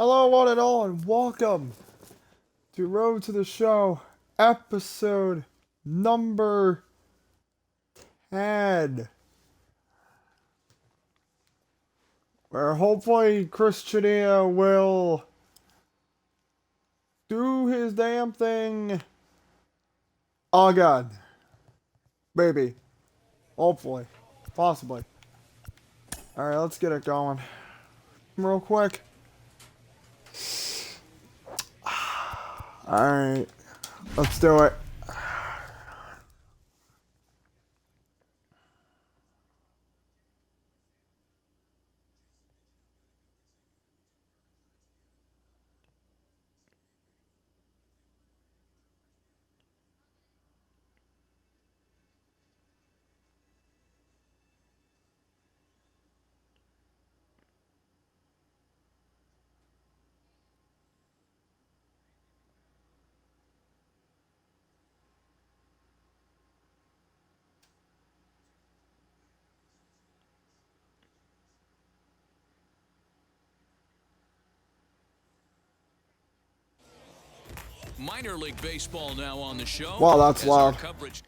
Hello, one and all, and welcome to Road to the Show, episode number 10. Where hopefully Christiania will do his damn thing. Oh god. Maybe. Hopefully. Possibly. Alright, let's get it going. Real quick. Alright. Let's do it. Minor League Baseball now on the show. Wow, that's loud. Coverage.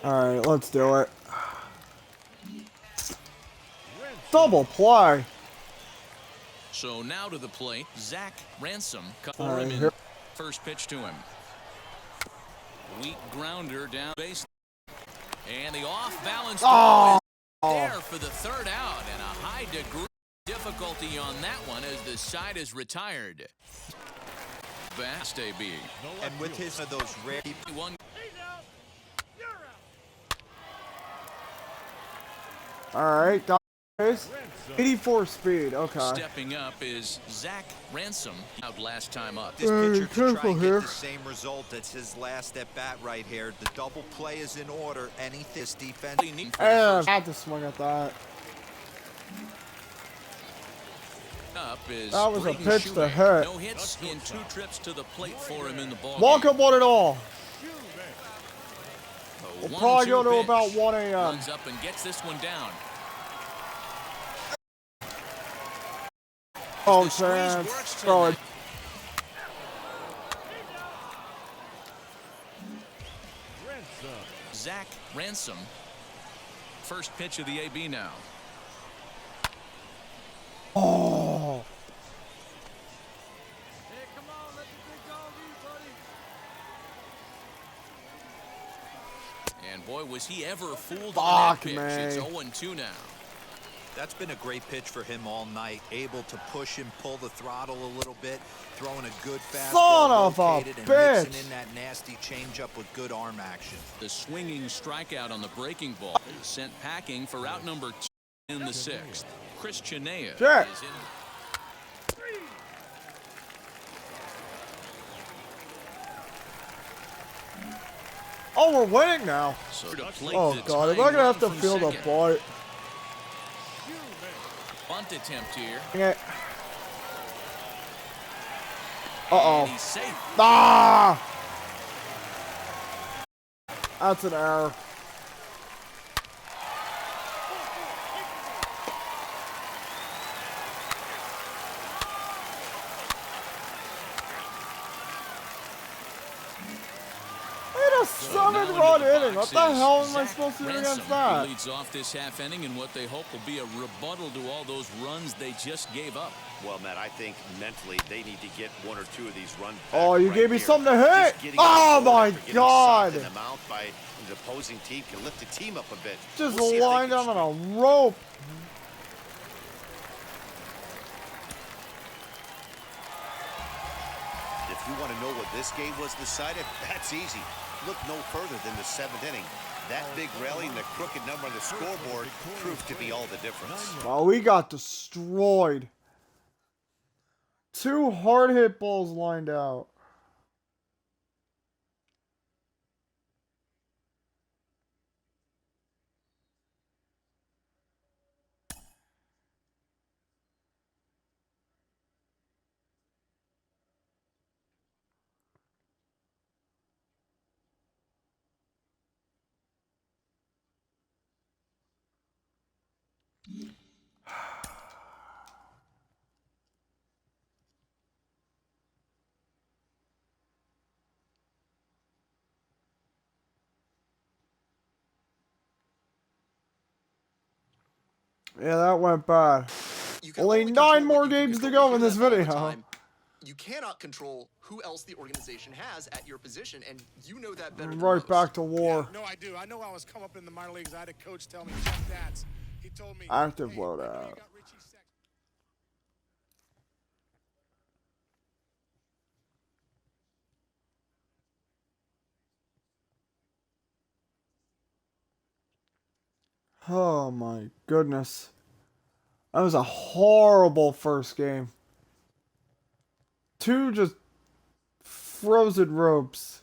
Alright, let's do it. Double play. So now to the plate, Zach Ransom. First pitch to him. Weak grounder down base. And the off-balance throw is there for the third out. And a high degree of difficulty on that one as the side is retired. Vast AB. And with his of those rare one. Alright, guys. 84 speed, okay. Stepping up is Zach Ransom, out last time up. this pitcher to try careful and here. get the same result. That's his last at bat right here. The double play is in order. This defense. And I had to swing at that. Up is That was a Braden pitch to Shoemaker. hit. No hits in 2 trips to the plate for him in the ball. Welcome, one and all. We'll probably go to about 1 a.m. Runs up and gets this one down. Oh, The squeeze chance. works Throw it. tonight. Zach Ransom. First pitch of the AB now. Oh. And boy, was he ever fooled Fuck, on that pitch. man. It's 0-2 now. That's been a great pitch for him all night. Able to push and pull the throttle a little bit. Throwing a good fastball. Son of a located and bitch. mixing in that nasty changeup with good arm action. The swinging strikeout on the breaking ball sent packing for out number 2 in the 6th. Christiania Sure. is in. Oh, we're winning now. So to plate Oh the god, am I tying gonna have to run from field a second. bite? Bunt attempt here. Dang it. And Uh-oh. he's safe. Ah! That's an error. Wait a So now 7-run into the inning. What box the is hell am I Zach supposed to do Ransom, against that? who leads off this half inning in what they hope will be a rebuttal to all those runs they just gave up. Well, Matt, I think mentally they need to get 1 or 2 of these runs back. Oh, you right gave me here. something to hit. Just getting Oh on the board my after getting god. socked in the mouth by the opposing team can lift the team up a bit. Just We'll see if they lined can up on a rope. If you want to know what this game was decided, that's easy. Look no further than the 7th inning. That big rally and the crooked number on the scoreboard proved to be all the difference. Oh, we got destroyed. 2 hard hit balls lined out. Yeah, that went bad. You can Only only 9 control more what you can games to control. go We in hear this that all the video. time. You cannot control who else the organization has at your position, and you know that better than Right most. back to war. Yeah, no, I do. I know I was come up in the minor leagues. I had a coach tell me, Jeff Datz. He told me, Active hey, I know you loadout. got Richie Sexton. Oh my goodness. That was a horrible first game. 2 just frozen ropes.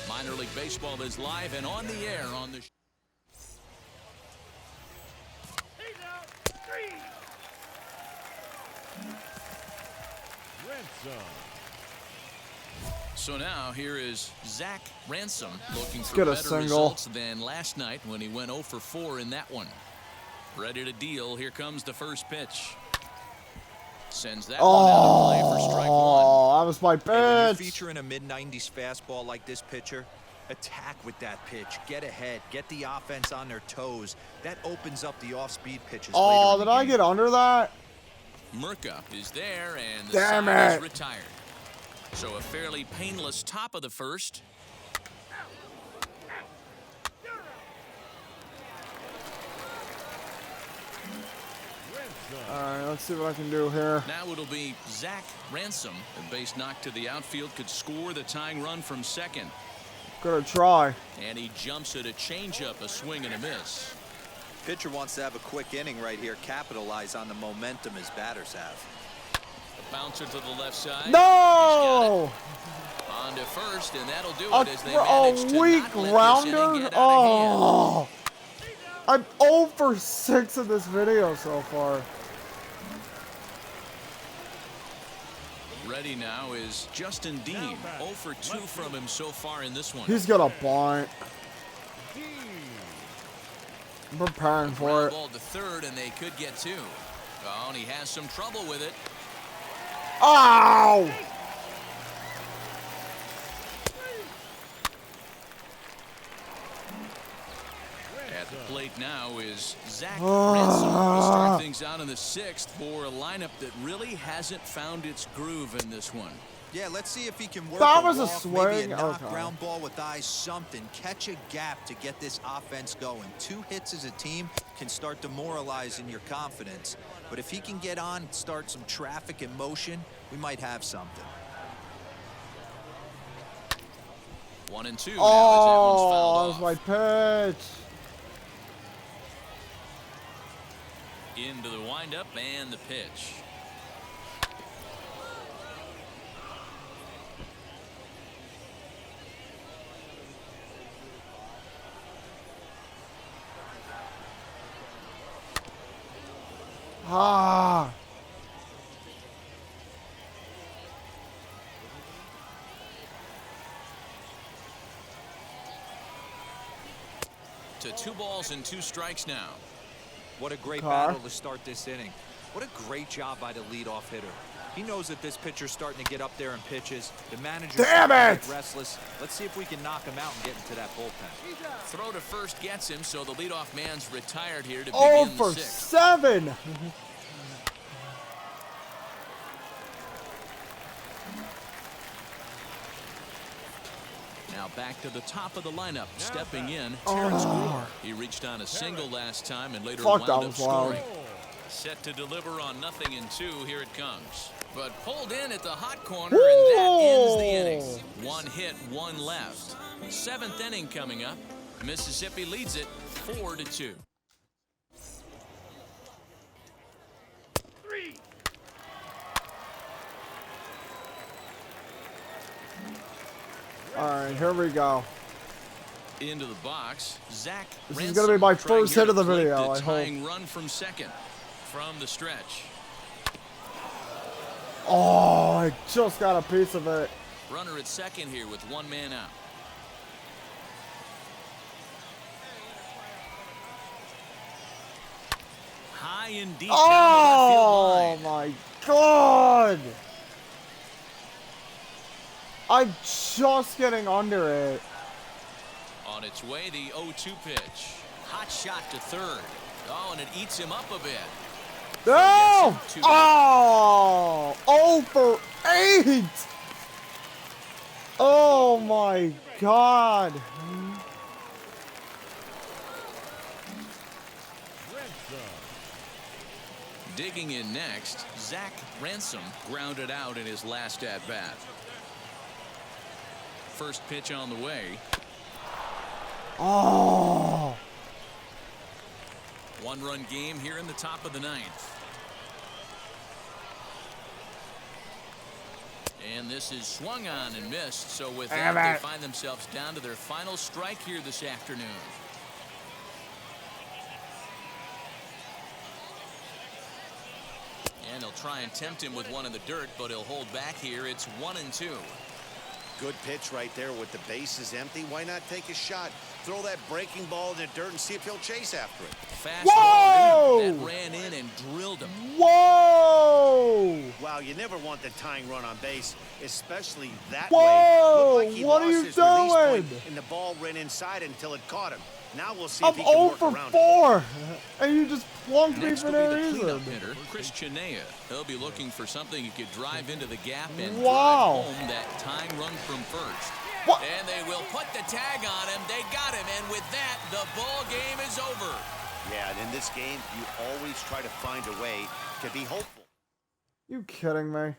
Minor League Baseball is live and on the air on the So now here is Zach Ransom looking for get a better single. results than last night when he went 0 for 4 in that one. Ready to deal. Here comes the first pitch. Sends that one out of play for strike 1. Oh, that was my Hey, when you're pitch. featuring a mid-90s fastball like this pitcher, attack with that pitch. Get ahead. Get the offense on their toes. That opens up the off-speed pitches Oh, later in did the I game. get under that? Murka is there, and the Damn side is it. retired. So a fairly painless top of the first. Alright, let's see what I can do here. Now it'll be Zach Ransom. A base knock to the outfield could score the tying run from second. Gonna try. And he jumps at a changeup, a swing and a miss. Pitcher wants to have a quick inning right here, capitalize on the momentum his batters have. A bouncer to the left side. No! On to first, and that'll do A, it as they manage to weak not let this inning rounder? get out of hand. Oh! I'm 0 for 6 in this video so far. Ready now is Justin Dean. 0 for 2 from him so far in this one. He's gonna bunt. I'm preparing for Ground it. ball to third, and they could get 2. Oh, and he has some trouble with it. Ow! At the plate now is Zach Ransom to start things out in the 6th for a lineup that really hasn't found its groove in this one. Yeah, let's see if he can work That a was a walk, maybe swing? a knock, Okay. ground ball with eyes, something. Catch a gap to get this offense going. 2 hits as a team can start demoralizing your confidence. But if he can get on and start some traffic in motion, we might have something. 1 and 2 now as that Oh, one's that fouled was off. my pitch. Into the windup and the pitch. Ah. To 2 balls and 2 strikes now. What a great Carr. battle to start this inning. What a great job by the leadoff hitter. He knows that this pitcher's starting to get up there in pitches. The manager's Damn starting to it! get restless. Let's see if we can knock him out and get into that bullpen. Throw to first gets him, so the leadoff man's retired here to Oh begin for the 6th. 7. Now back to the top of the lineup, stepping in, Terrence Brewer. He reached on a single last time and later Fuck, wound that up was loud. scoring. Set to deliver on 0-2. Here it comes. But pulled in at the hot corner, and that ends the inning. 1 hit, 1 left. 7th inning coming up. Mississippi leads it 4-2. Alright, here we go. Into the box, Zach This is Ransom gonna be my trying first here hit of to the plate video, the I hope. tying run from second from the stretch. Oh, I just got a piece of it. Runner at second here with 1 man out. High high and deep down the left field Oh line. my God! I'm just getting under it. On its way, the 0-2 pitch. Hot shot to third. Oh, and it eats him up a bit. No! Gets him 2 Oh! 0 for 8! Oh my God! Digging in next, Zach Ransom grounded out in his last at-bat. First pitch on the way. Oh! One-run game here in the top of the ninth. And this is swung on and missed. So with that, they find themselves down to their final strike here this afternoon. And they'll try and tempt him with one in the dirt, but he'll hold back here. It's 1-2. Good pitch right there with the bases empty. Why not take a shot? Throw that breaking ball in the dirt and see if he'll chase after it. Fastball that ran in and drilled him. Whoa! Wow, you never want the tying run on base, especially that Whoa! way. Looked like he What are lost you his release point, doing? and the ball ran inside until it caught him. Now we'll see I'm if he can 0 work for around it. 4! And you just plunked me Next for will no be the reason. cleanup hitter, Chris Chinea. He'll be looking for something he could drive into the gap and Wow. drive home that tying run from first. What? And they will put the tag on him. They got him, and with that, the ball game is over. Yeah, and in this game, you always try to find a way to be hopeful. You kidding me?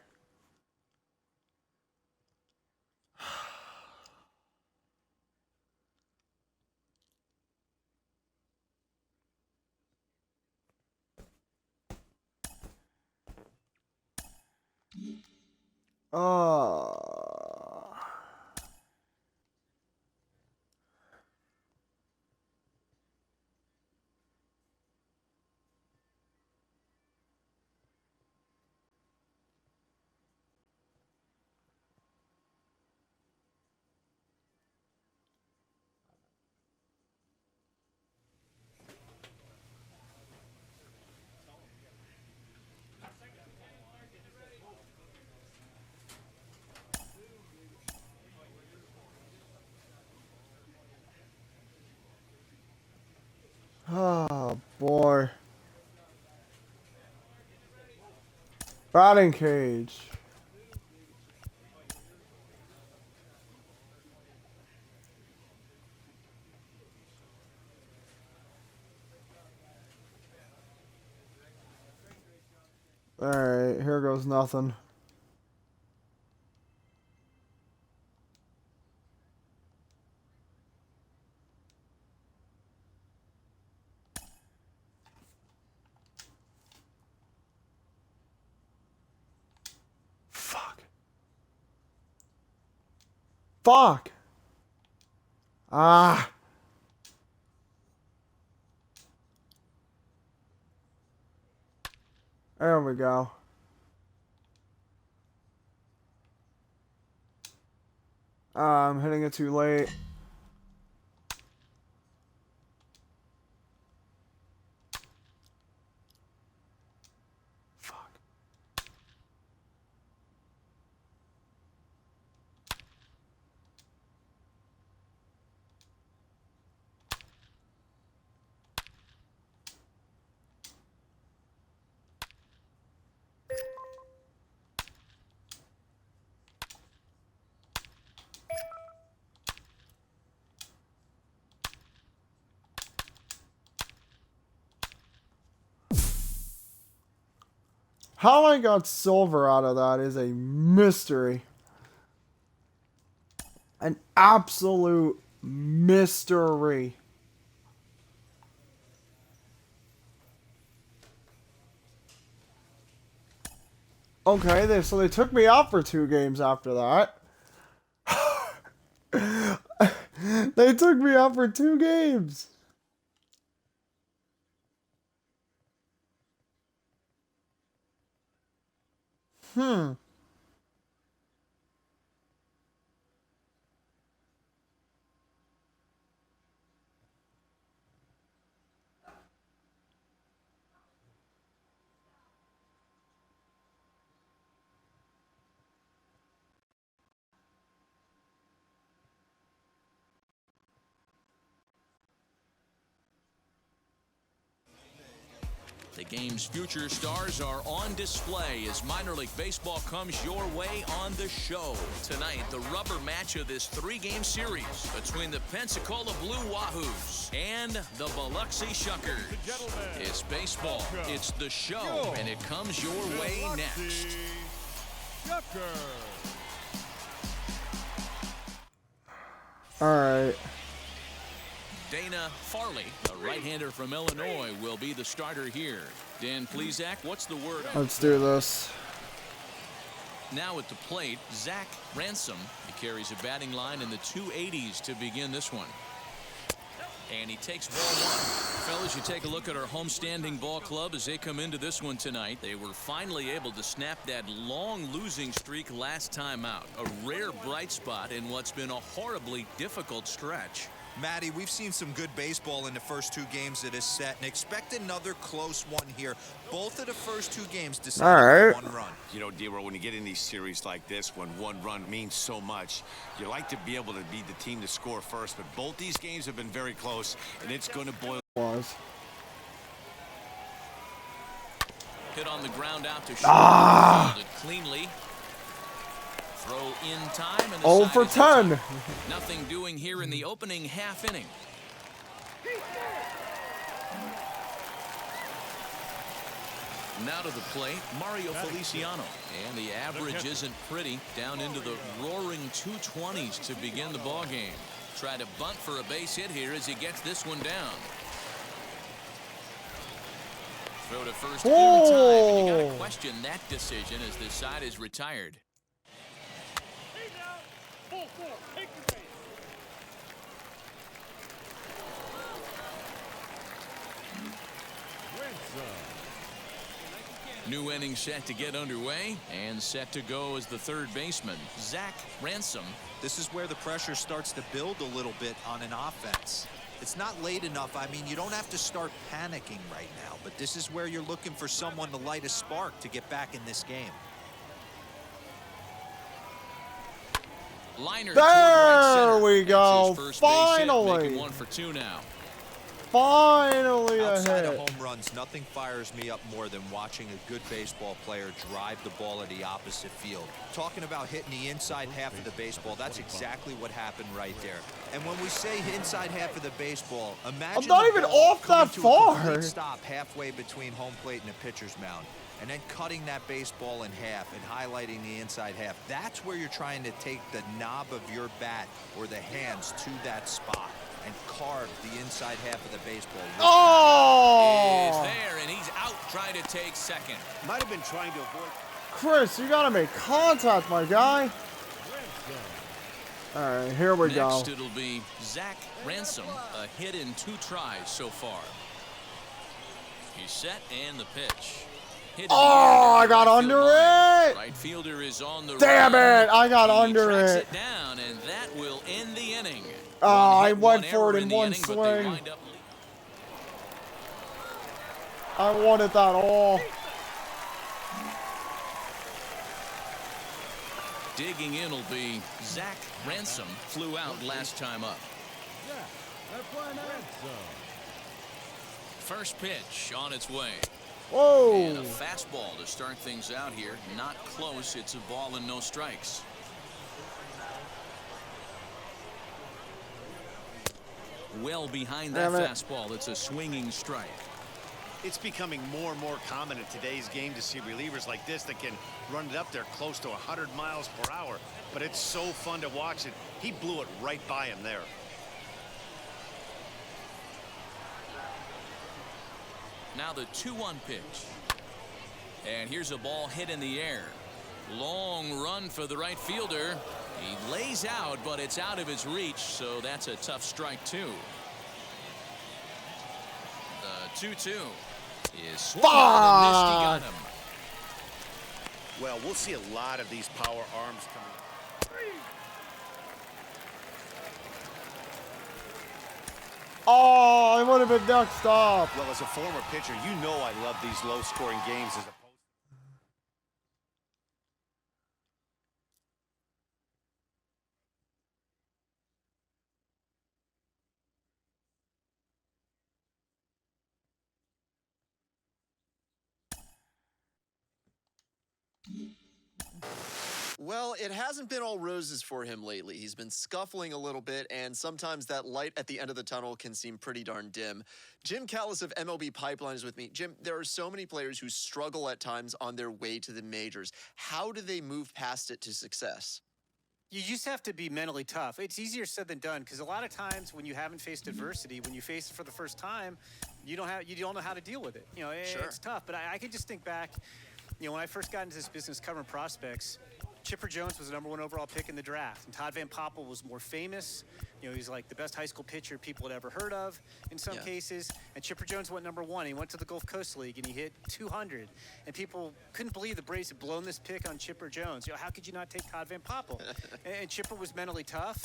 Oh boy. Batting cage. Alright, here goes nothing. Fuck. Fuck! Ah! There we go. I'm hitting it too late. Fuck. How I got silver out of that is a mystery. An absolute mystery. Okay, so they took me out for 2 games after that. They took me out for 2 games. Hmm. Game's future stars are on display as minor league baseball comes your way on the show. Tonight, the rubber match of this three-game series between the Pensacola Blue Wahoos and the Biloxi Shuckers. It's baseball, it's the show, and it comes your way next. All right. Dana Farley, a right-hander from Illinois, will be the starter here. Dan Plesac, what's the word? Let's do this. Now at the plate, Zach Ransom. He carries a batting line in the 280s to begin this one. And he takes ball one. Fellas, you take a look at our homestanding ball club as they come into this one tonight. They were finally able to snap that long losing streak last time out. A rare bright spot in what's been a horribly difficult stretch. Matty, we've seen some good baseball in the first two games of this set, and expect another close one here. Both of the first two games decided by 1 run. You know, D-Roll, when you get in these series like this, when 1 run means so much, you like to be able to be the team to score first, but both these games have been very close, and it's going to boil. Hit on the ground out to short. Fielded cleanly. Throw in time, and the 0 side for is 10. Nothing doing here in the opening half inning. Now to the plate, Mario Feliciano. And the average isn't pretty, down into the roaring 220s to begin the ball game. Try to bunt for a base hit here as he gets this one down. Throw to first in time, and you got to question that decision as this side is retired. New inning set to get underway, and set to go as the third baseman, Zach Ransom. This is where the pressure starts to build a little bit on an offense. It's not late enough. I mean, you don't have to start panicking right now, but this is where you're looking for someone to light a spark to get back in this game. Liner There toward right center. we go. That's his first base hit, Finally. making 1 for 2 now. Finally a Outside of hit. home runs, nothing fires me up more than watching a good baseball player drive the ball at the opposite field. Talking about hitting the inside half of the baseball, that's exactly what happened right there. And when we say inside half of the baseball, imagine I'm not the even ball off coming that to a far. complete stop halfway between home plate and the pitcher's mound, and then cutting that baseball in half and highlighting the inside half. That's where you're trying to take the knob of your bat or the hands to that spot and carve the inside half of the baseball. Is Oh! there, and he's out trying to take second. Might have been trying to avoid. Chris, you gotta make contact, my guy. All right, here we go. Next, it'll be Zach Ransom, a hit in 2 tries so far. He's set, and the pitch. Hit in the Oh, air, I got right under field line. it. Right fielder is on the Damn run. it, I got He under tracks it. it down, and that will end the inning. Oh, One I hit, went one for error it in the one inning, but they swing. wind up leading. I wanted that all. Digging in will be Zach Ransom. Flew out last time up. First pitch on its way. And a Whoa. fastball to start things out here. Not close. It's a ball and no strikes. Well behind that Damn it. fastball. It's a swinging strike. It's becoming more and more common in today's game to see relievers like this that can run it up there close to 100 miles per hour. But it's so fun to watch it. He blew it right by him there. Now the 2-1 pitch. And here's a ball hit in the air. Long run for the right fielder. He lays out, but it's out of his reach, so that's a tough strike, too. The 2-2 is swung on and missed. He got him. Well, we'll see a lot of these power arms coming. Oh, I would have been next up. Well, as a former pitcher, you know I love these low-scoring games as a Well, it hasn't been all roses for him lately. He's been scuffling a little bit, and sometimes that light at the end of the tunnel can seem pretty darn dim. Jim Callis of MLB Pipeline is with me. Jim, there are so many players who struggle at times on their way to the majors. How do they move past it to success? You just have to be mentally tough. It's easier said than done because a lot of times when you haven't faced adversity, when you face it for the first time, you don't know how to deal with it. You know, Sure. It's tough. But I could just think back, you know, when I first got into this business covering prospects, Chipper Jones was the #1 overall pick in the draft, and Todd Van Poppel was more famous. You know, he's like the best high school pitcher people had ever heard of in some cases. And Chipper Jones went #1. He went to the Gulf Coast League, and he hit 200. And people couldn't believe the Braves had blown this pick on Chipper Jones. You know, how could you not take Todd Van Poppel? And Chipper was mentally tough.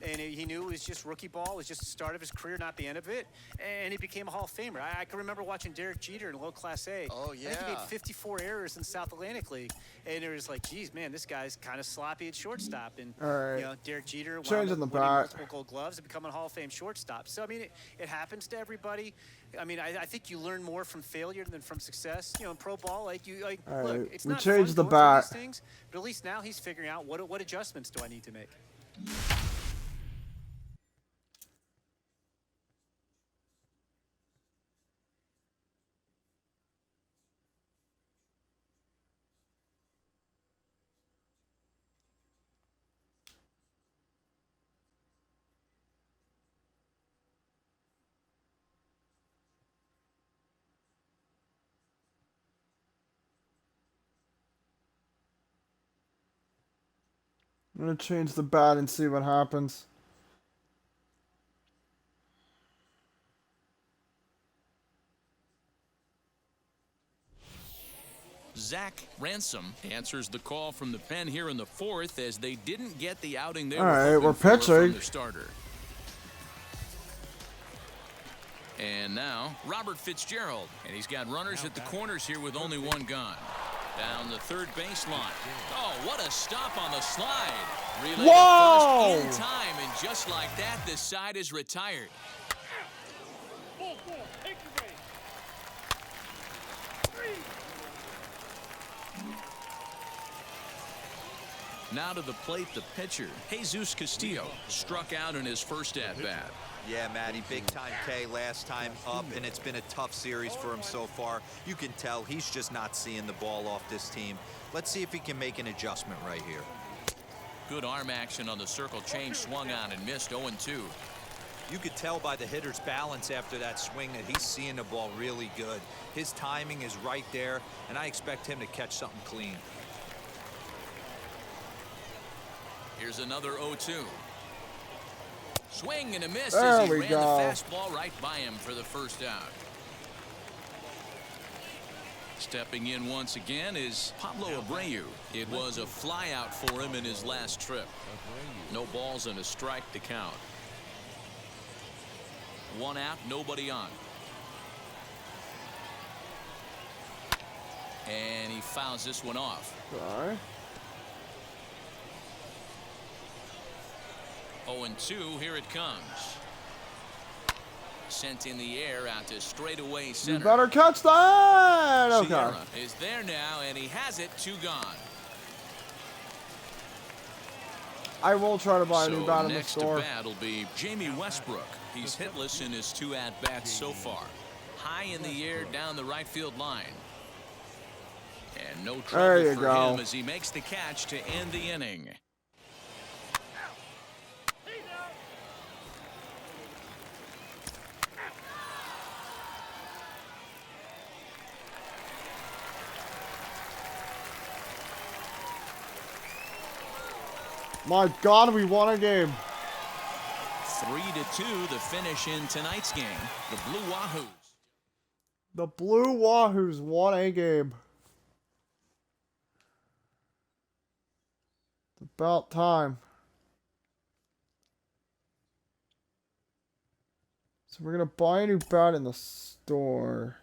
And he knew it was just rookie ball. It was just the start of his career, not the end of it. And he became a Hall of Famer. I can remember watching Derek Jeter in low Class A. Oh, yeah. I think he made 54 errors in the South Atlantic League. And it was like, geez, man, this guy's kind of sloppy at shortstop. And, All right. you know, Derek Jeter wound Changing up the winning bat. multiple Gold Gloves and becoming a Hall of Fame shortstop. So, I mean, it happens to everybody. I mean, I think you learn more from failure than from success. You know, in pro ball, All look, right, it's we not changed the fun going through bat. these things, but at least now he's figuring out what adjustments do I need to make. I'm gonna change the bat and see what happens. Zach Ransom answers the call from the pen here in the 4th as they didn't get the outing they All were right, hoping we're for from pitching. their starter. And now, Robert Fitzgerald. And he's got runners at the corners here with only one gone. Down the third baseline. Oh, what a stop on the slide. Relay Whoa! to first in time, and just like that, the side is retired. Now to the plate, the pitcher, Jesus Castillo, struck out in his first at-bat. Yeah, Matty, big-time K last time up, and it's been a tough series for him so far. You can tell he's just not seeing the ball off this team. Let's see if he can make an adjustment right here. Good arm action on the circle change, swung on and missed 0-2. You could tell by the hitter's balance after that swing that he's seeing the ball really good. His timing is right there, and I expect him to catch something clean. Here's another 0-2. Swing and a miss There as he we ran go. the fastball right by him for the first out. Stepping in once again is Pablo Abreu. It was a flyout for him in his last trip. No balls and a strike to count. One out, nobody on. And he fouls this one off. All right. 0-2, here it comes. Sent in the air out to straightaway center. You better catch that. Okay. Sierra is there now, and he has it, 2 gone. I will try to buy a new bat in the next store. to bat will be Jamie Westbrook. He's hitless in his 2 at-bats so far. High in the air down the right field line. And no There trouble you for go. him as he makes the catch to end the inning. My God, we won a game. 3-2 the finish in tonight's game. The Blue Wahoos. The Blue Wahoos won a game. It's about time. So we're gonna buy a new bat in the store.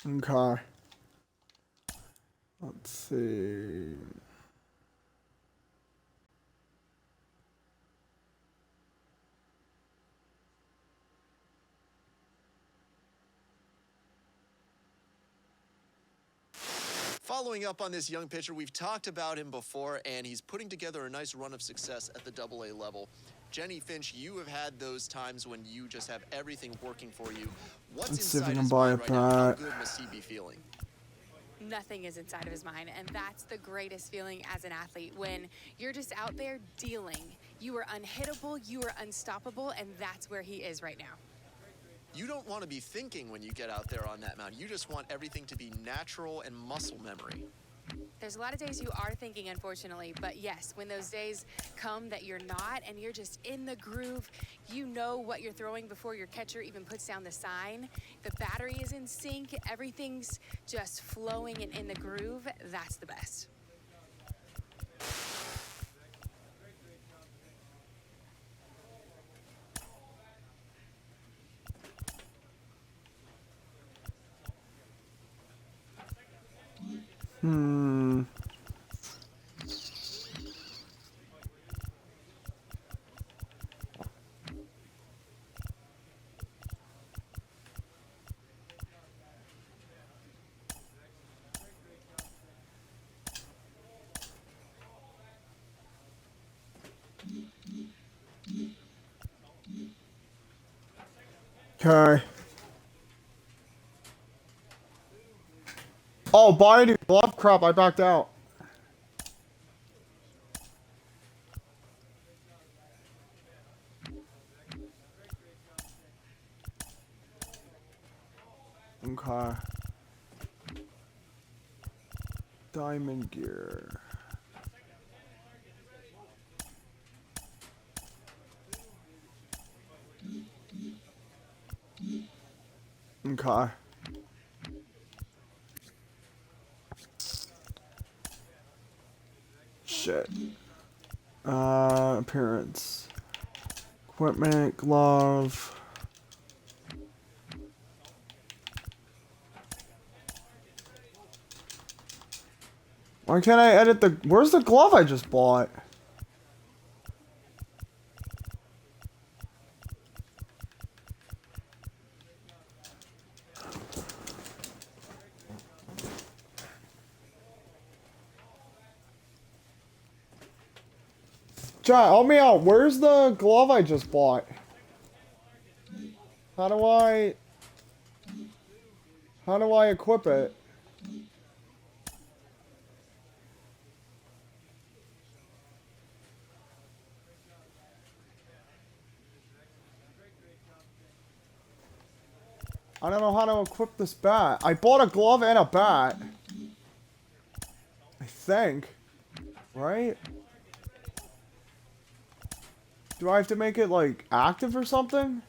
Okay. Let's see. following up on this young pitcher, we've talked about him before, and he's putting together a nice run of success at the AA level. Jenny Finch, you have had those times when you just have everything working for you. What's Let's see if I inside can his buy mind a right now? How bat. good must he be feeling? Nothing is inside of his mind, and that's the greatest feeling as an athlete, when you're just out there dealing. You are unhittable, you are unstoppable, and that's where he is right now. You don't want to be thinking when you get out there on that mound. You just want everything to be natural and muscle memory. There's a lot of days you are thinking, unfortunately, but yes, when those days come that you're not and you're just in the groove, you know what you're throwing before your catcher even puts down the sign. The battery is in sync, everything's just flowing and in the groove. That's the best. Okay. Oh, buy a new glove? Crap, I backed out. Okay. Diamond gear. Okay. Shit. Appearance. Equipment, glove. Why can't I edit the... Where's the glove I just bought? John, help me out. Where's the glove I just bought? How do I equip it? I don't know how to equip this bat. I bought a glove and a bat. I think. Right? Do I have to make it, like, active or something?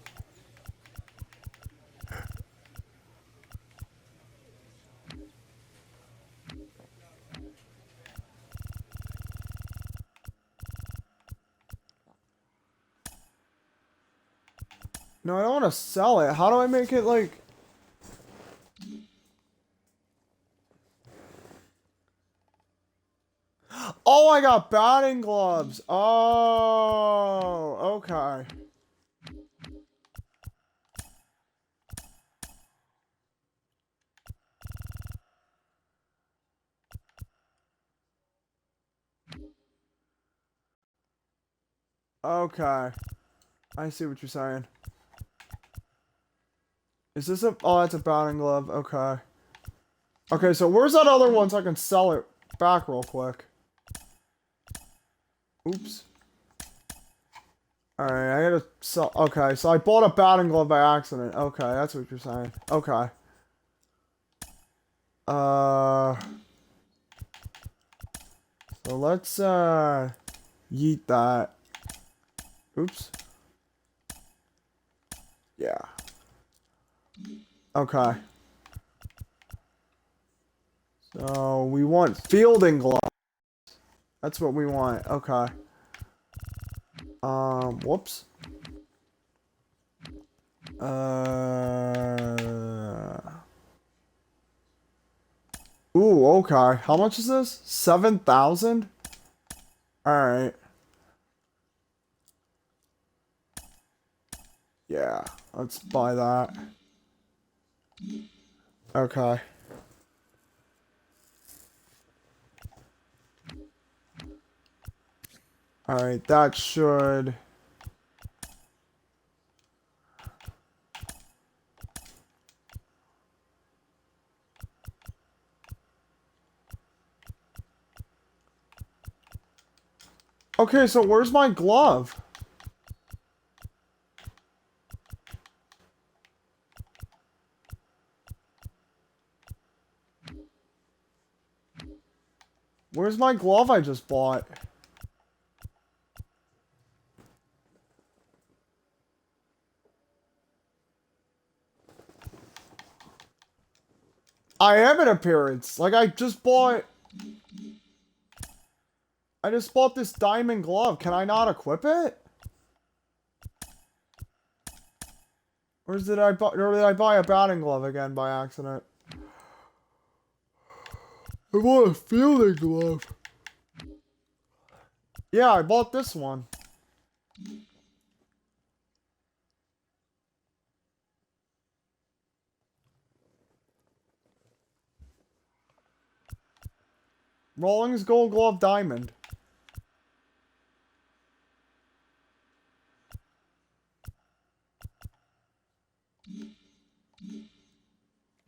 No, I don't want to sell it. How do I make it, like... Oh, I got batting gloves. Oh, okay. Okay. I see what you're saying. Is this a... Oh, that's a batting glove. Okay. Okay, so where's that other one so I can sell it back real quick? Oops. Alright, I gotta sell... Okay, so I bought a batting glove by accident. Okay, that's what you're saying. Okay. So let's, yeet that. Oops. Yeah. Okay. So, we want fielding gloves. That's what we want. Okay. Whoops. Ooh, okay. How much is this? 7,000? Alright. Yeah, let's buy that. Okay. Alright, that should... Okay, so where's my glove? Where's my glove I just bought? I am an appearance. Like, I just bought this diamond glove. Can I not equip it? Or did I buy a batting glove again by accident? I bought a fielding glove. Yeah, I bought this one. Rawlings Gold Glove Diamond.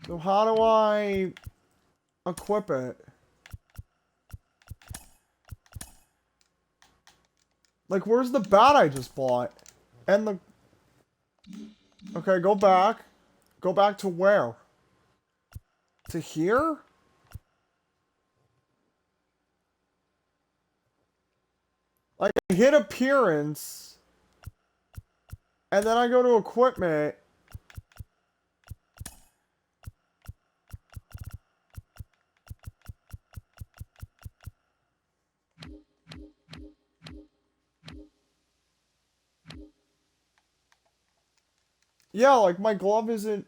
So how do I equip it? Like, where's the bat I just bought? And the... Okay, go back. Go back to where? To here? Like, I hit appearance. And then I go to equipment. Yeah, like, my glove isn't...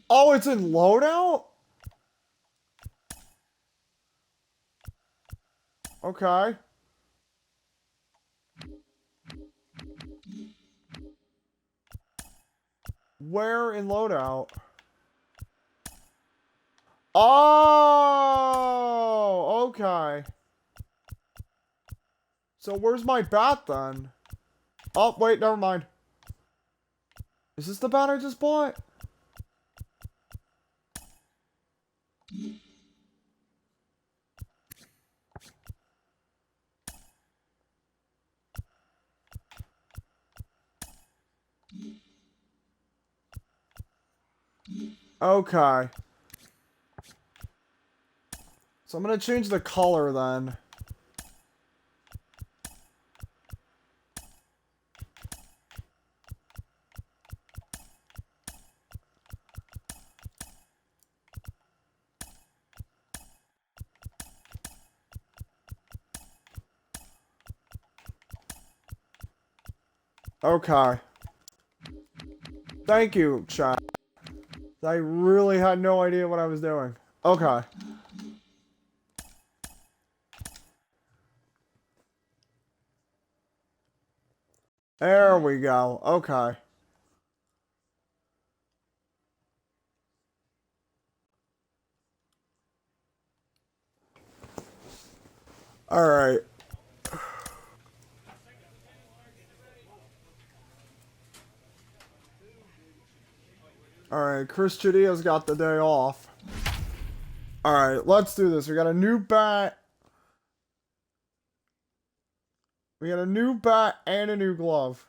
Oh, it's in loadout? Okay. Where in loadout? Oh, okay. So where's my bat then? Oh, wait, never mind. Is this the bat I just bought? Okay. So I'm gonna change the color then. Okay. Thank you, chat. I really had no idea what I was doing. Okay. There we go. Okay. Alright. Alright, Chris Chadilla's got the day off. Alright, let's do this. We got a new bat. We got a new bat and a new glove.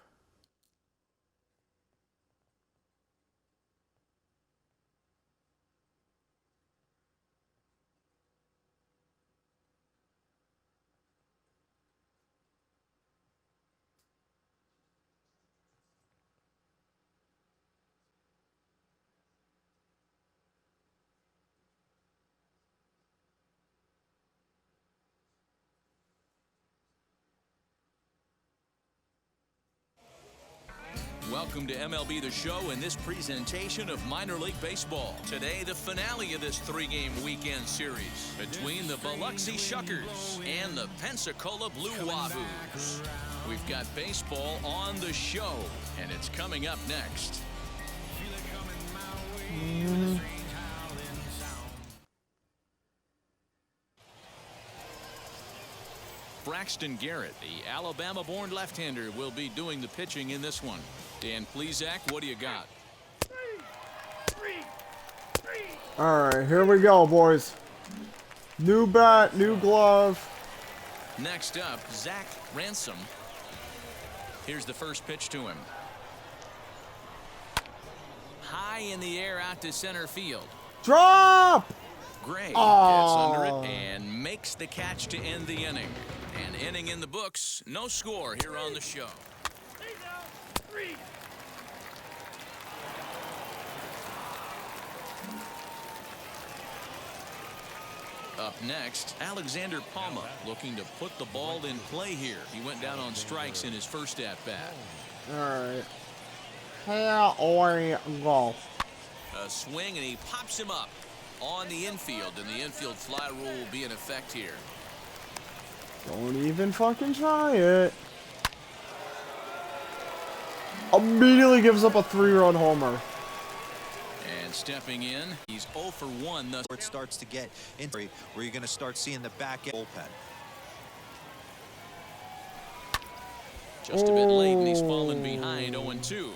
Welcome to MLB The Show and this presentation of minor league baseball. Today, the finale of this three-game weekend series between the Biloxi Shuckers and the Pensacola Blue Wahoos. We've got baseball on the show, and it's coming up next. Braxton Garrett, the Alabama-born left-hander, will be doing the pitching in this one. Dan Plesac, what do you got? Alright, here we go, boys. New bat, new glove. Next up, Zach Ransom. Here's the first pitch to him. High in the air out to center field. Drop! Gray Oh. gets under it and makes the catch to end the inning. An inning in the books. No score here on the show. Up next, Alexander Palma looking to put the ball in play here. He went down on strikes in his first at-bat. Alright. Here we go. A swing, and he pops him up on the infield, and the infield fly rule will be in effect here. Don't even fucking try it. Immediately gives up a 3-run homer. And stepping in, he's 0 for 1 thus. Where it starts to get into where you're going to start seeing the back end bullpen. Just a bit late, and he's fallen behind 0-2.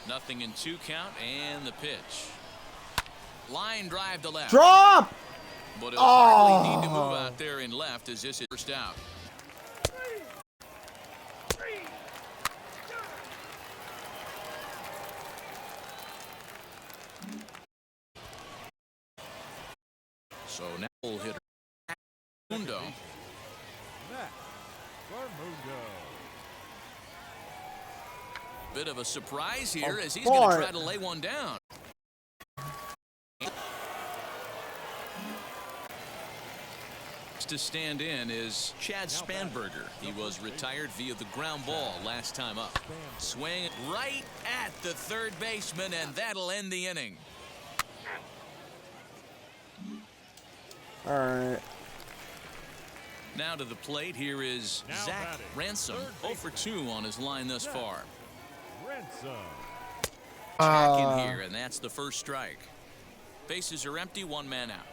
Nothing in 2 count, and the pitch. Line drive to left. Drop! But he'll hardly need to move out there in left as this is first out. So now we'll hit Mundo. Bit of a surprise here as he's going to try to lay one down. To stand in is Chad Spanberger. He was retired via the ground ball last time up. Swing right at the third baseman, and that'll end the inning. All right. Now to the plate, here is Zach Ransom. 0 for 2 on his line thus far. Back in here, and that's the first strike. Bases are empty, 1 man out.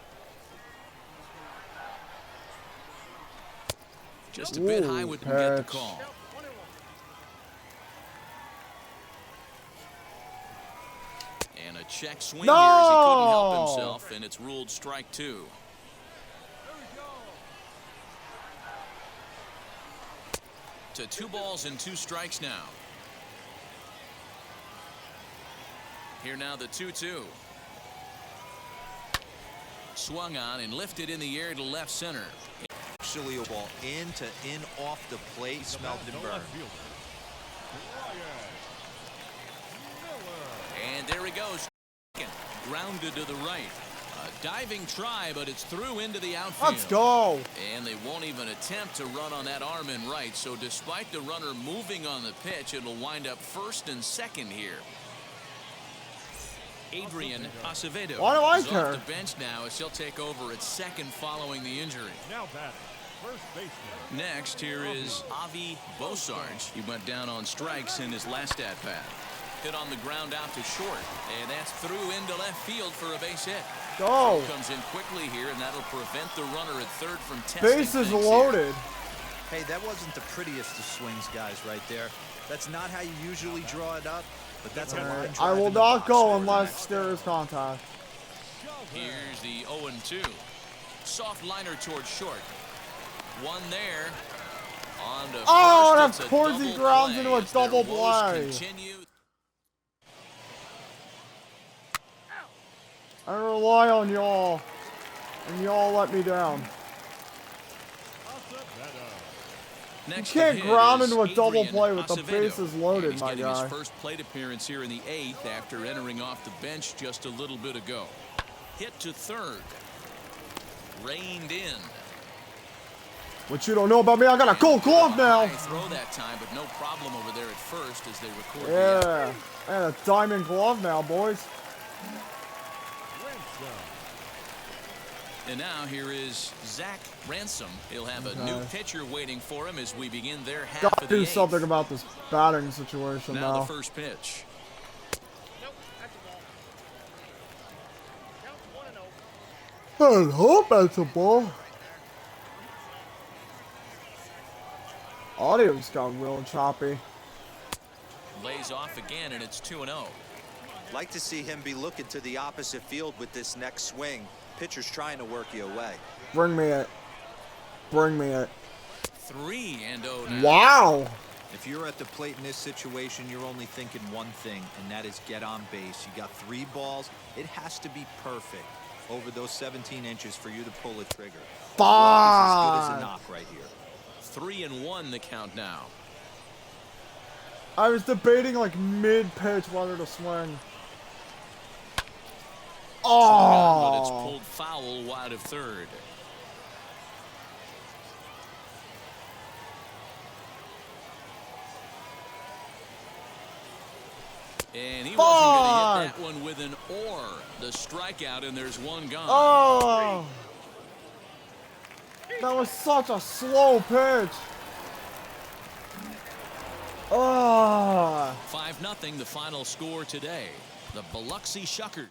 Just a bit high, wouldn't get the call. And a check swing here as he couldn't help himself, and it's ruled strike 2. To 2 balls and 2 strikes now. Here now the 2-2. Swung on and lifted in the air to left center. Actually a ball in off the plate, smelled and burned. And there he goes. Grounded to the right. A diving try, but it's through into the outfield. Let's go. And they won't even attempt to run on that arm in right. So despite the runner moving on the pitch, it'll wind up first and second here. Adrian Acevedo Why do I is care? off the bench now as he'll take over at second following the injury. Now batting, first baseman. Next, here is Avi Bosarge. He went down on strikes in his last at-bat. Hit on the ground out to short, and that's through into left field for a base hit. Go. Comes in quickly here, and that'll prevent the runner at third from testing. Bases loaded. Hey, that wasn't the prettiest of swings, guys, right there. That's not how you usually draw it up, but that's a line drive. I will in the not box go score unless next. there is contact. Here's the 0-2. Soft liner towards short. One there. On to Oh, and first. of It's a course he double grounds play into a as their double woes play. continue. I rely on y'all, and y'all let me down. Next You can't to hit ground is into a double Adrian play with the Acevedo. bases loaded, And he's my getting guy. his first plate appearance here in the 8th after entering off the bench just a little bit ago. Hit to third. Reined in. What you don't know about me, I got a gold glove now. High throw that time, but no problem over there at first as they record the Yeah, and a diamond glove now, boys. And now here is Zach Ransom. He'll have a new pitcher waiting for him as we begin their half Gotta of the do 8th. something about this batting situation Now now. the first pitch. I hope that's a ball. Audio's got real choppy. Lays off again, and it's 2-0. Like to see him be looking to the opposite field with this next swing. Pitcher's trying to work you away. Bring me it. Bring me it. 3-0 now. Wow. If you're at the plate in this situation, you're only thinking one thing, and that is get on base. You got 3 balls. It has to be perfect over those 17 inches for you to pull a trigger. Walk is as good as a knock right here. 3-1 the count now. I was debating like mid-pitch whether to swing. But it's Oh. pulled foul wide of third. And he wasn't going to hit that one with an or. The strikeout, and there's one gone. Oh. That was such a slow pitch. Oh. 5-0 the final score today. The Biloxi Shuckers.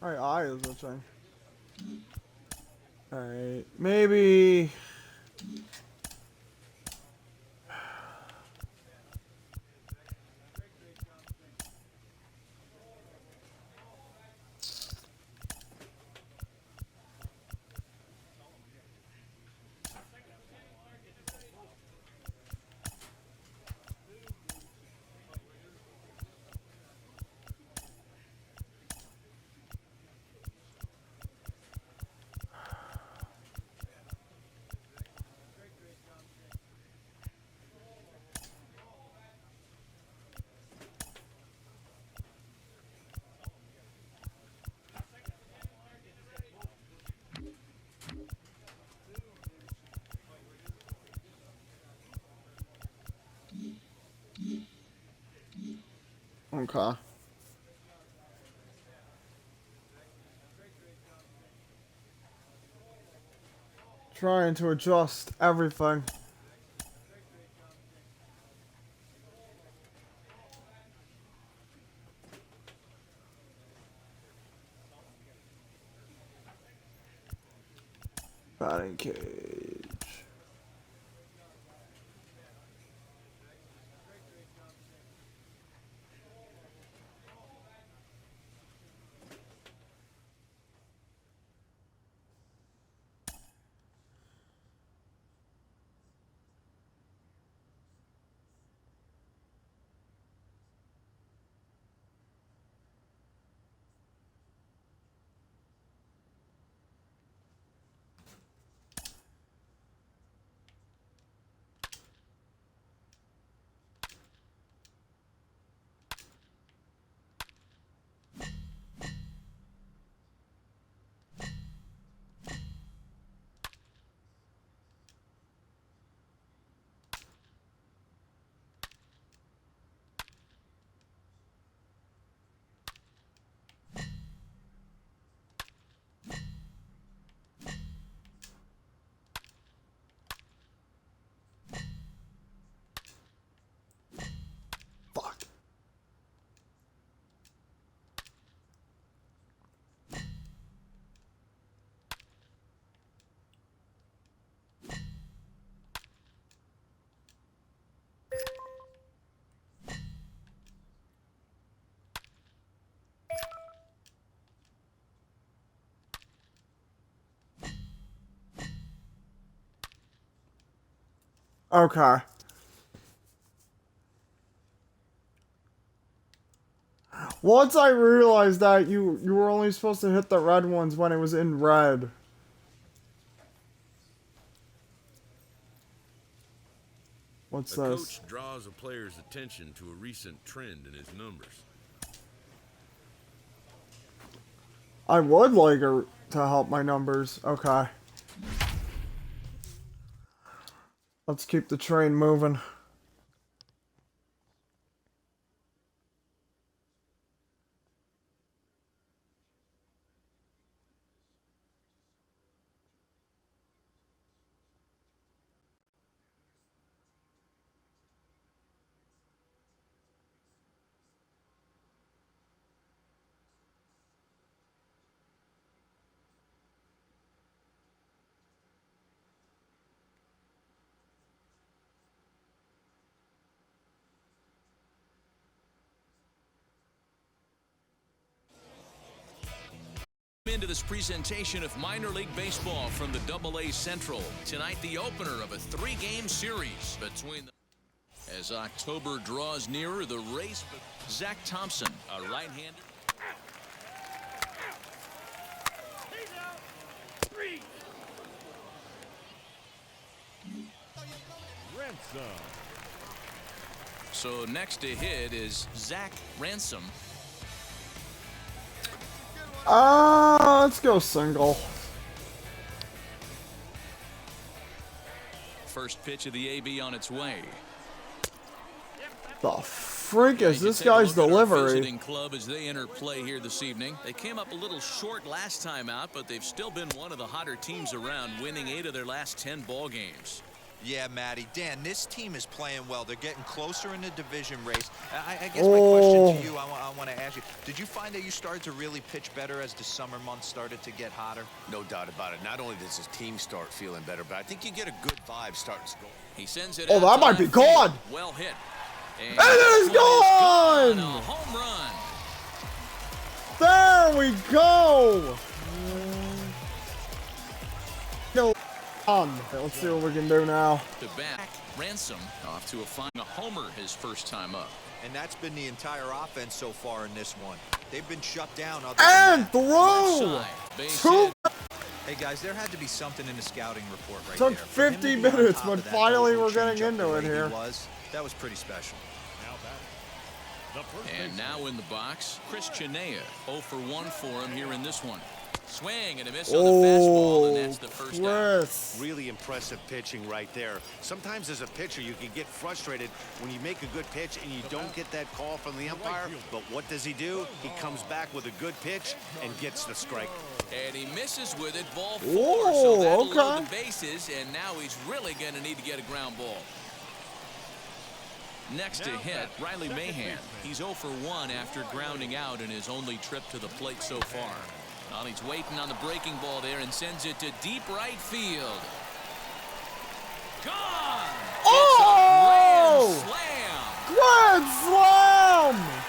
My eye is itching. Alright, maybe. Okay. Trying to adjust everything. Batting cage. Fuck. Okay. Once I realized that you were only supposed to hit the red ones when it was in red. What's A this? coach draws a player's attention to a recent trend in his numbers. I would like her to help my numbers. Okay. Let's keep the train moving. Into this presentation of minor league baseball from the AA Central. Tonight, the opener of a 3-game series between the... As October draws nearer, the race... Zach Thompson, a right-hander. Ransom. So next to hit is Zach Ransom. Let's go single. First pitch of the AB on its way. The freak is You this take a guy's look at our delivery? visiting club as they enter play here this evening. They came up a little short last time out, but they've still been one of the hotter teams around, winning 8 of their last 10 ball games. Yeah, Matty. Dan, this team is playing well. They're getting closer in the division race. I guess my question to you, I want to ask you, did you find that you started to really pitch better as the summer months started to get hotter? No doubt about it. Not only does his team start feeling better, but I think you get a good vibe starting to go. He sends it Oh, out that to might be left field. gone. Well hit. And It is this one gone! A home run. There we go. No. Let's see what we can do now. To back, Ransom off to a homer his first time up. And that's been the entire offense so far in this one. They've been shut down. And Left throw. side, base Two. hit. Hey, guys, there had to be something in the scouting report right Took there. For him to 50 be on minutes, top but of that finally no-look we're getting changeup into the it way he here. that was pretty special. Now batting. The first And baseman. now in the box, Chris Chinea, 0 for 1 for him here in this one. Swing and a miss on the fastball, and that's the first out. Chris. Really impressive pitching right there. Sometimes as a pitcher, you can get frustrated when you make a good pitch and you don't get that call from the umpire. But what does he do? He comes back with a good pitch and gets the strike. And he misses with it, ball 4. Ooh, So that'll okay. load the bases, and now he's really going to need to get a ground ball. Next to hit, Riley Mahan. He's 0 for 1 after grounding out in his only trip to the plate so far. Well, he's waiting on the breaking ball there and sends it to deep right field. Gone! Oh! It's a grand slam! Grand slam!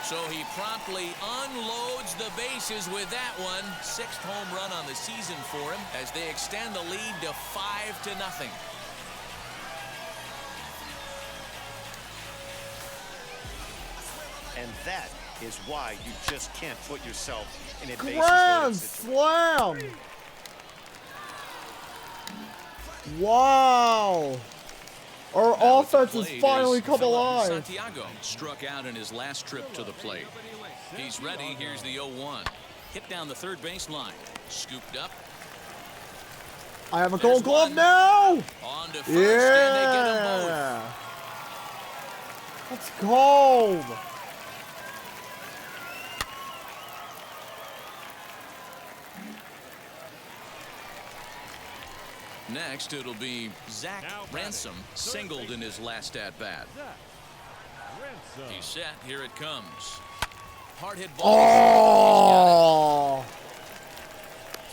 So he promptly unloads the bases with that one. 6th home run on the season for him as they extend the lead to 5-0. And that is why you just can't put yourself in a bases Grand loaded situation. slam! Wow! Our Now at the offense has plate finally is come Philip alive. Santiago struck out in his last trip to the plate. He's ready. Here's the 0-1. Hit down the third baseline. Scooped up. I have a There's gold glove one. now! On to first, and they get them both. Yeah! Let's go! Next, it'll be Zach Ransom, singled in his last at-bat. Zach Ransom. He's set. Here it comes. Hard hit ball. Oh!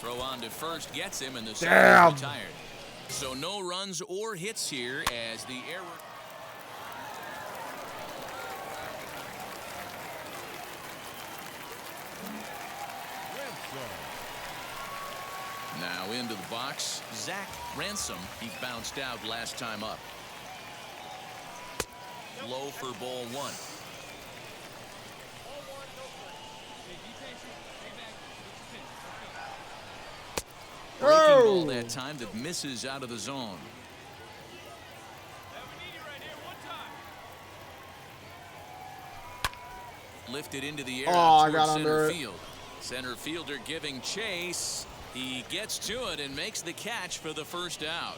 Throw on to first gets him, and the Damn. second is retired. So no runs or hits here as the error. Ransom. Now into the box, Zach Ransom. He bounced out last time up. Low for ball 1. Breaking ball Oh. that time that misses out of the zone. Lifted into the air I towards got center under it. field. Center fielder giving chase. He gets to it and makes the catch for the first out.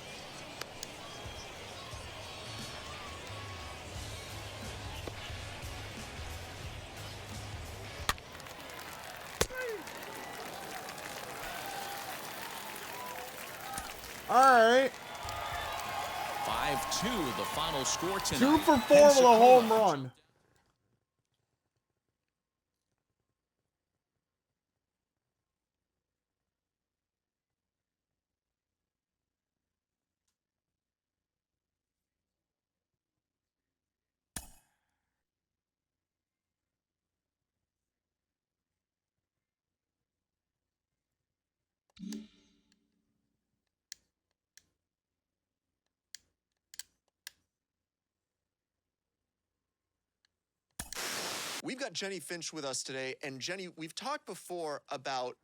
All right. 5-2 the final score tonight. 2 for 4 with a home run. We've got Jenny Finch with us today. And Jenny, we've talked before about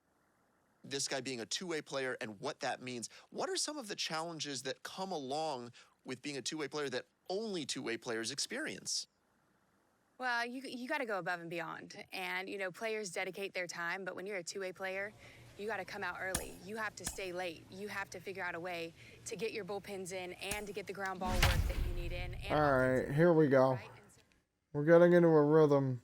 this guy being a two-way player and what that means. What are some of the challenges that come along with being a two-way player that only two-way players experience? Well, you got to go above and beyond. And, you know, players dedicate their time, but when you're a two-way player, you got to come out early. You have to stay late. You have to figure out a way to get your bullpens in and to get the ground ball work that you need in. And All right, here we go. We're getting into a rhythm.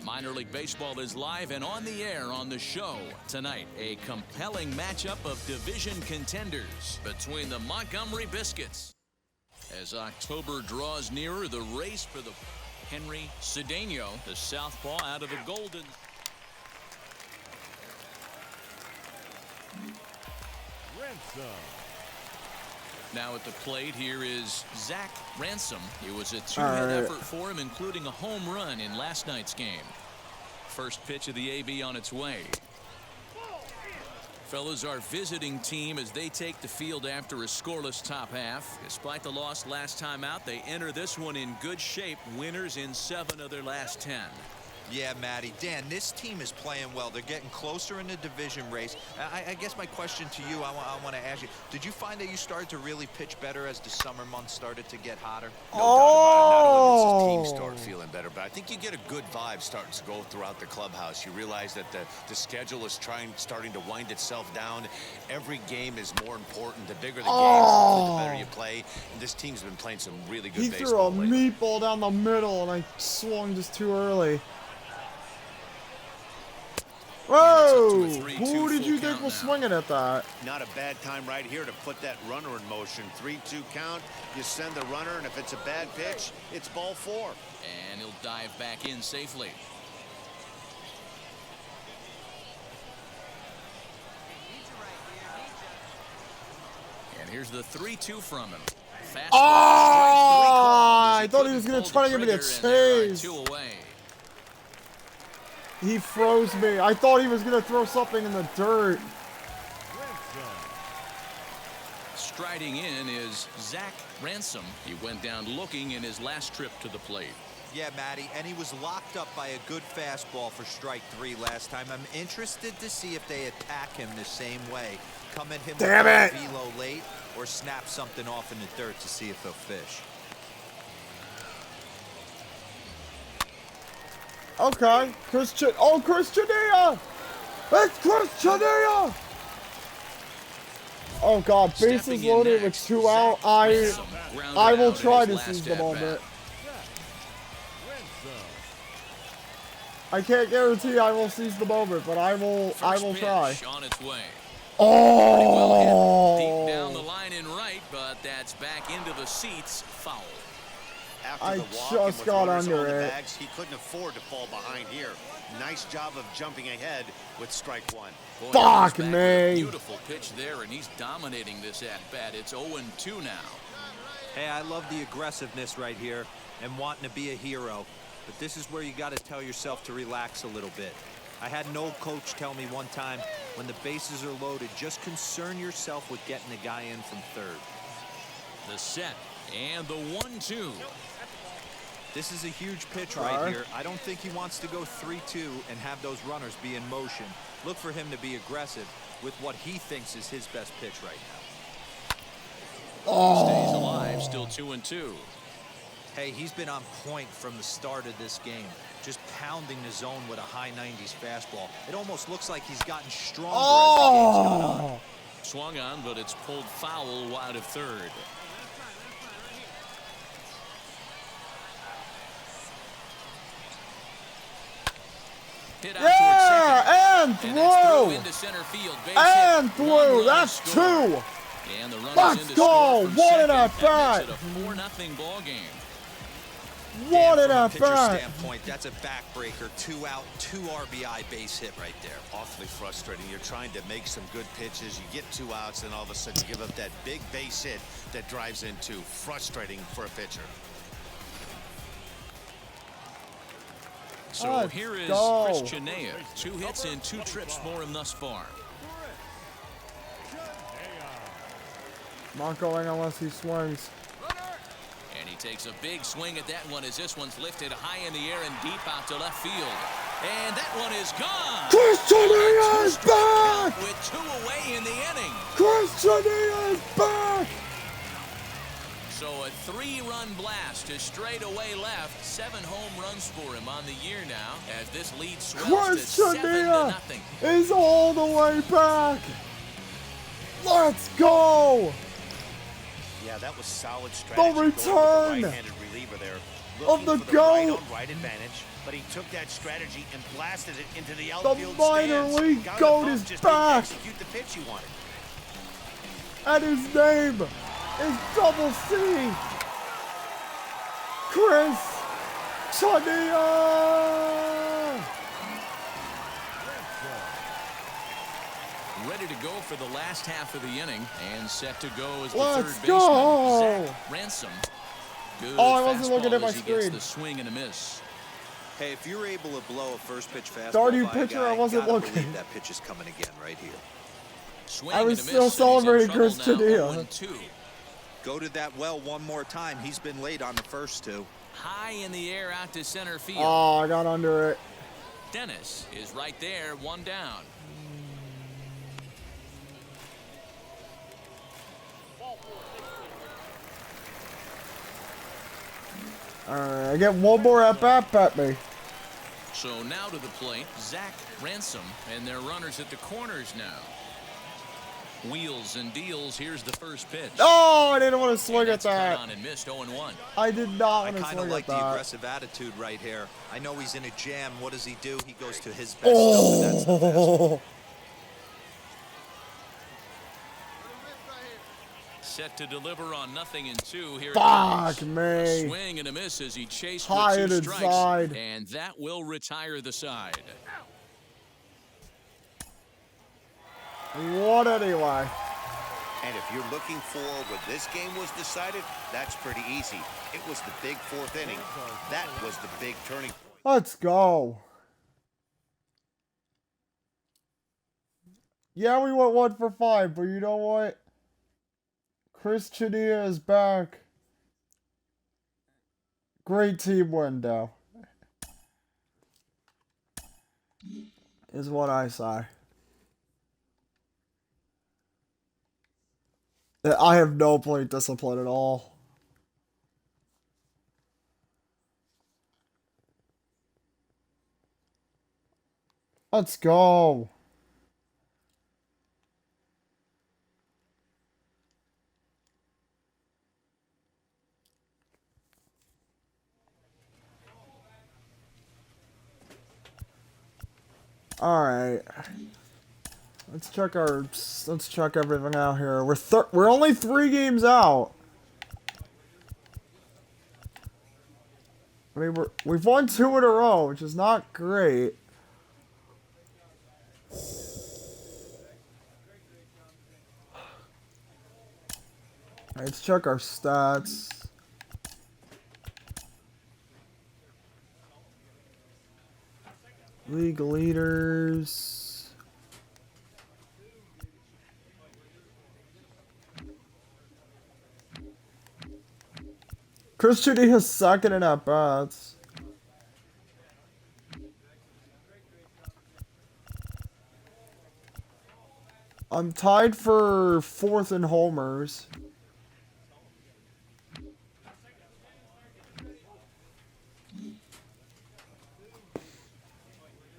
Minor League Baseball is live and on the air on the show tonight. A compelling matchup of division contenders between the Montgomery Biscuits. As October draws nearer, the race for the Henry Cedeno, the southpaw out of the Golden. Now at the plate, here is Zach Ransom. It was a two-hit effort for him, including a home run in last night's game. First pitch of the AB on its way. Fellas, our visiting team as they take the field after a scoreless top half. Despite the loss last time out, they enter this one in good shape. Winners in 7 of their last 10. Yeah, Matty. Dan, this team is playing well. They're getting closer in the division race. I guess my question to you, I want to ask you, did you find that you started to really pitch better as the summer months started to get hotter? No doubt about it. Not only does the team start feeling better, but I think you get a good vibe starting to go throughout the clubhouse. You realize that the schedule is starting to wind itself down. Every game is more important. The bigger the games, the better you play. And this team's been playing some really good baseball. He threw a meatball down the middle, and I swung just too early. Whoa! Who did you think was swinging at that? Not a bad time right here to put that runner in motion. 3-2 count. You send the runner, and if it's a bad pitch, it's ball 4. And he'll dive back in safely. And here's the 3-2 from him. Fastball, I thought he was going to try to give me a chase. 2 away. He froze me. I thought he was going to throw something in the dirt. Striding in is Zach Ransom. He went down looking in his last trip to the plate. Yeah, Matty, and he was locked up by a good fastball for strike 3 last time. I'm interested to see if they attack him the same way. Come at him with a velo late or snap something off in the dirt to see if he'll fish. Okay, Christian. Oh, Christiania! It's Christiania! Oh God, bases loaded with 2 out. I will try to seize the moment. I can't guarantee I will seize the moment, but I will try. On its way. Oh! Deep down the line in right, but that's back into the seats. Foul. After I the walk just and with got runners under on the it. bags, he couldn't afford to fall behind here. Nice job of jumping ahead with strike one. Boy, Fuck he comes back with a me. beautiful pitch there, and he's dominating this at-bat. It's 0-2 now. Hey, I love the aggressiveness right here and wanting to be a hero. But this is where you got to tell yourself to relax a little bit. I had an old coach tell me one time, when the bases are loaded, just concern yourself with getting the guy in from third. The set and the 1-2. This is a huge pitch right here. I don't think he wants to go 3-2 and have those runners be in motion. Look for him to be aggressive with what he thinks is his best pitch right now. Stays alive, still 2-2. Hey, he's been on point from the start of this game. Just pounding the zone with a high 90s fastball. It almost looks like he's gotten stronger as the game's gone on. Swung on, but it's pulled foul wide of third. Hit out Yeah, towards and second. And that's through through. into center field. Base And hit. One through. run That's to score. 2. And the runners Let's in to go. score from What an second. at-bat. That makes it a 4-0 ball game. What And an from a pitcher at-bat. standpoint, that's a backbreaker. 2 out, 2 RBI base hit right there. Awfully frustrating. You're trying to make some good pitches. You get 2 outs, and all of a sudden you give up that big base hit that drives in 2. Frustrating for a pitcher. So Let's here is go. Chris Chenea. 2 hits and 2 trips for him thus far. Not going unless he swings. And he takes a big swing at that one as this one's lifted high in the air and deep out to left field. And that one is gone. Chris Chenea is back! With 2 away in the inning. Chris Chenea is back! So a 3-run blast to straightaway left. 7 home runs for him on the year now as this lead swells Chris to 7-0. Chenea is all the way back. Let's go! Yeah, that was solid strategy. The going with return the right-handed reliever there, of looking the for the right GOAT. on right advantage, but he took that strategy and blasted it into the The outfield minor stands. league Guy on the GOAT bump is just didn't back. execute the pitch he wanted. And his name is Double C. Chris Chenea. Ready to go for the last half of the inning and set to go as the Let's third go. baseman, Zach Ransom. Good Oh, I wasn't looking fastball at my as he gets screen. the swing and a miss. Hey, if you're able to blow a first pitch fastball Starting by a pitcher, guy, I wasn't gotta looking. believe that pitch is coming again right here. Swing I was and a still miss, and he's in celebrating trouble Chris now, Chenea. 0-2. Go to that well one more time. He's been late on the first 2. High in the air out to center field. Oh, I got under it. Dennis is right there, 1 down. Alright, I get one more at bat, bet me. So now to the plate, Zach Ransom, and their runners at the corners now. Wheels and deals. Here's the first pitch. Oh, I didn't want to swing And at that's cut that. on and missed 0-1. I did not I want to kind of swing like at the that. aggressive attitude right here. I know he's in a jam. What does he do? He goes to his best stuff, and that's the fastball. Oh, Set to deliver on 0-2. Here it fuck comes. me. A swing and a miss as he chased High with 2 and strikes. inside. And that will retire the side. What anyway? And if you're looking for where this game was decided, that's pretty easy. It was the big 4th inning. That was the big turning point. Let's go. Yeah, we went 1 for 5, but you know what? Chris Chenea is back. Great team window. Is what I say. I have no plate discipline at all. Let's go. All right. Let's check everything out here. We're only 3 games out. I mean, we've won 2 in a row, which is not great. Let's check our stats. League leaders. Chris Judy has second in at bats. I'm tied for 4th in homers.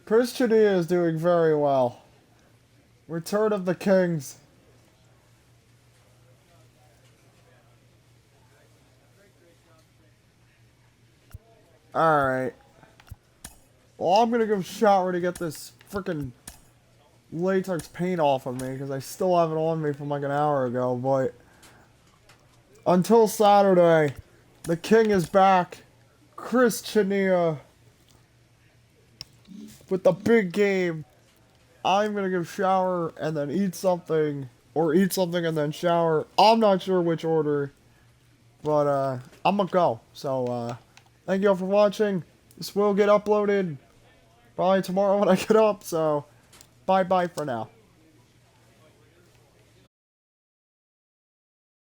Chris Chania is doing very well. Return of the Kings. Alright. Well, I'm gonna go shower to get this freaking latex paint off of me, because I still have it on me from like an hour ago, but until Saturday, the King is back. Chris Chania with the big game. I'm gonna go shower and then eat something, or eat something and then shower. I'm not sure which order, but I'm gonna go. So thank you all for watching. This will get uploaded probably tomorrow when I get up, so bye bye for now.